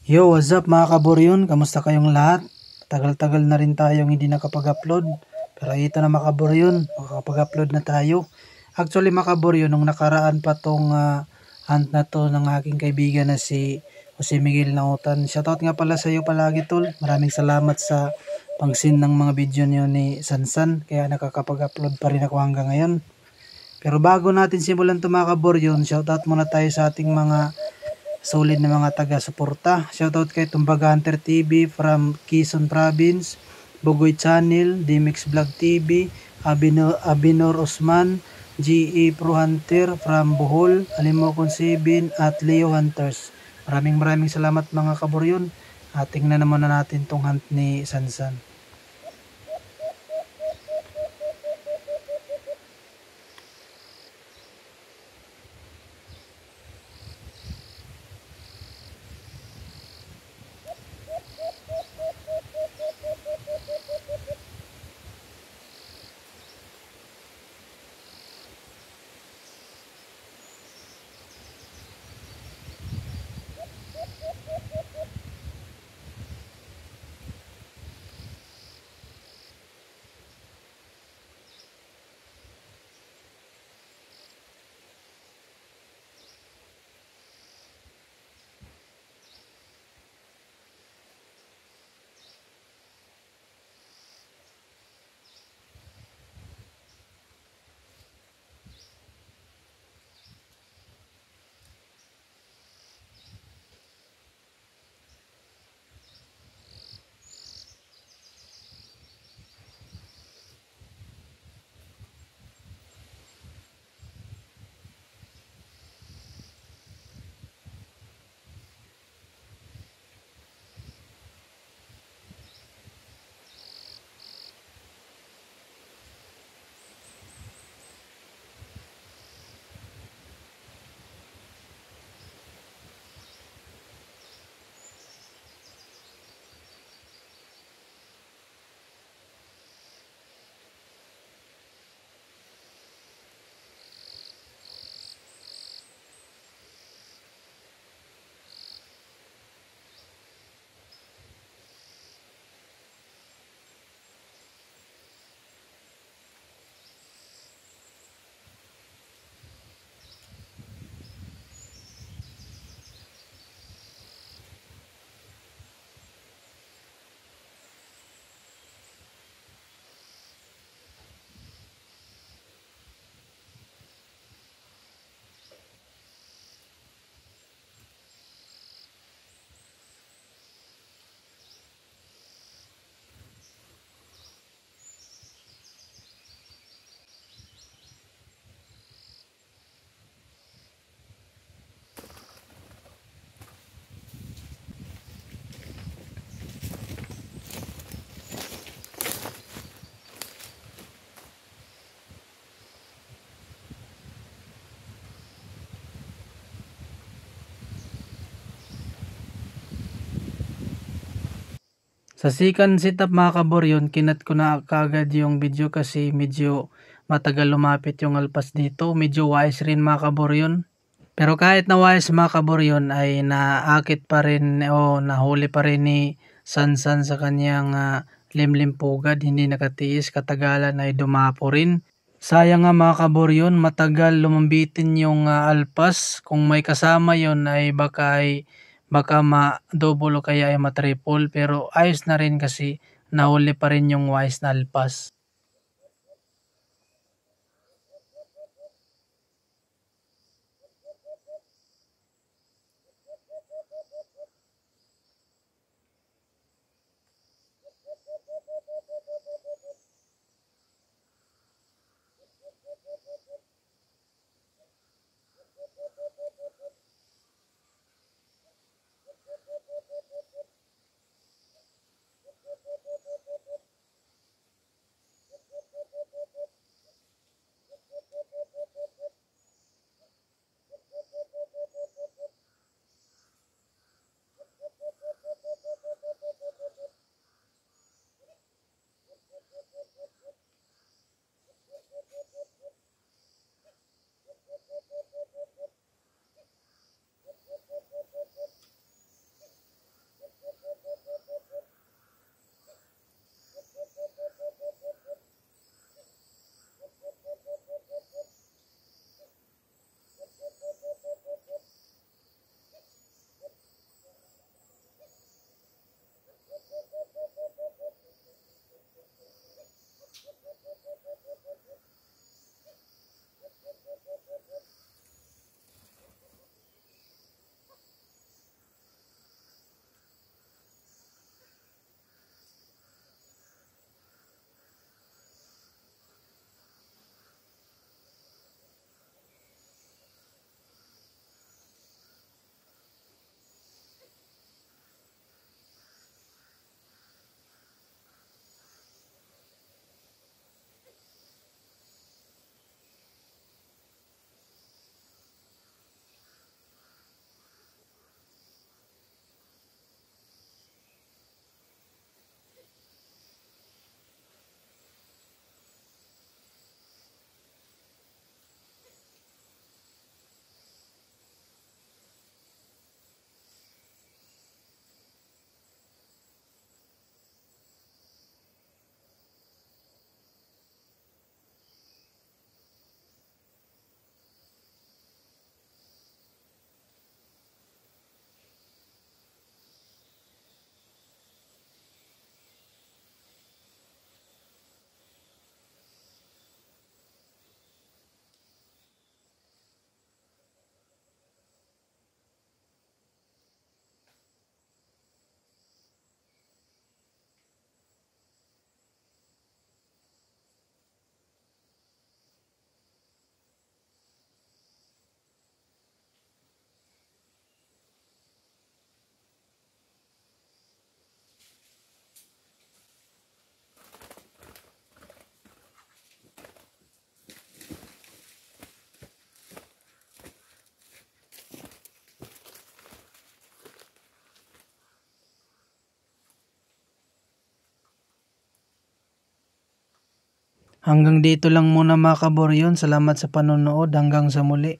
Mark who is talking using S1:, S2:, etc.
S1: Yo, what's up mga kaboryon? Kamusta kayong lahat? Tagal-tagal na rin tayong hindi nakapag-upload. Pero ito na mga kaboryon, makakapag-upload na tayo. Actually mga kaboryon, nung nakaraan pa tong hunt na to ng aking kaibigan na si Jose Miguel Nautan. Shoutout nga pala sa iyo palagi tol. Maraming salamat sa pangsin ng mga video niyo ni Sansan. Kaya nakakapag-upload pa rin ako hanggang ngayon. Pero bago natin simulan ito mga kaboryon, shoutout muna tayo sa ating mga solid na mga taga-suporta. Shoutout kay Tumbaga Hunter TV from Quezon Province, Bugoy Channel, DMX Vlog TV, Abinor Osman, GE Pro Hunter from Bohol, Alimokon 7 at Leo Hunters. Maraming salamat mga kaboryon. Tingnan naman na natin tong hunt ni Sansan. Sa second setup mga kaboryon, kinat ko na kagad yung video kasi medyo matagal lumapit yung alpas dito. Medyo wise rin mga kaboryon. Pero kahit na wise mga kaboryon ay naakit pa rin o nahuli pa rin ni Sansan sa kanyang limlim pugad. Hindi nakatiis, katagalan ay dumapo rin. Sayang nga mga kaboryon, matagal lumambitin yung alpas. Kung may kasama yon ay baka ma-double o kaya ay ma-triple. Pero ayos na rin kasi nahuli pa rin yung wise na alpas. Hanggang dito lang muna mga kaboryon. Salamat sa panonood. Hanggang sa muli.